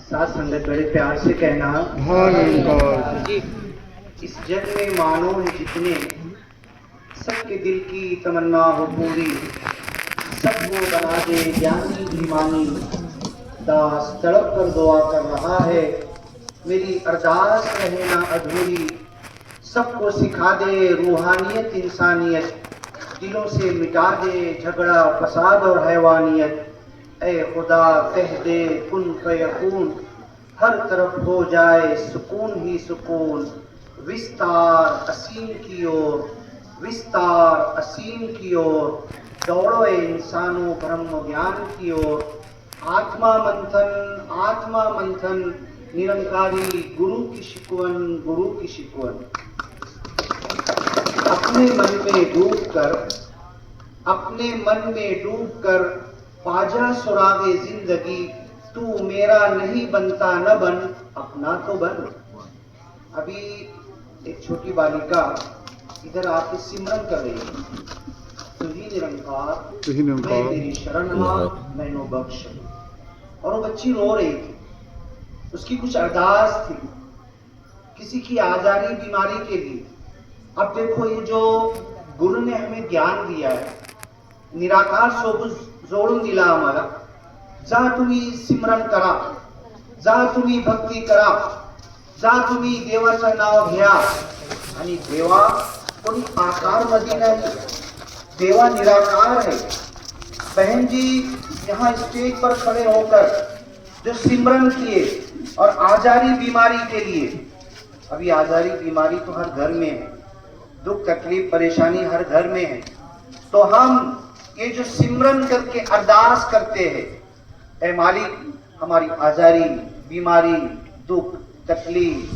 साथ संगत बड़े प्यार से कहना, इस जग में मानो है जितने, सबके दिल की तमन्ना हो पूरी, सबको बना दे ज्ञानी ईमानी। दास तड़प कर दुआ कर रहा है, मेरी अरदास रहे ना अधूरी। सबको सिखा दे रूहानियत इंसानियत, दिलों से मिटा दे झगड़ा फसाद और हैवानियत। ऐ खुदा कह दे कुन फयकून, हर तरफ हो जाए सुकून ही सुकून। विस्तार असीम की ओर, विस्तार असीम की ओर, दौड़ो इंसानों ब्रह्म ज्ञान की ओर। आत्मा मंथन निरंकारी गुरु की शिकवन, गुरु की शिकवन। अपने मन में डूब कर पाजा सुरागे जिंदगी। तू मेरा नहीं बनता न बन, अपना तो बन। अभी एक छोटी बालिका इधर आके सिमरन कर रही है, तुझी निरंकार मैं तेरी शरण मैनो बख्श। और वो बच्ची रो रही थी, उसकी कुछ अरदास थी किसी की आजारी बीमारी के लिए। अब देखो ये जो गुरु ने हमें ज्ञान दिया है, निराकार सोबत जोडून दिला आम्हाला। जा तुम्ही सिमरन करा, जा तुम्ही भक्ती करा, जा तुम्ही देवाचं नाव घ्या। आणि देवा कोणी आकार मध्ये नाही, देवा निराकार है। बहन जी यहाँ स्टेज पर खड़े होकर जो सिमरन किए और आजारी बीमारी के लिए, अभी आजारी बीमारी तो हर घर में है, दुख तकलीफ परेशानी हर घर में है। तो हम ये जो सिमरन करके अरदास करते हैं, ऐ मालिक हमारी आजारी बीमारी दुख तकलीफ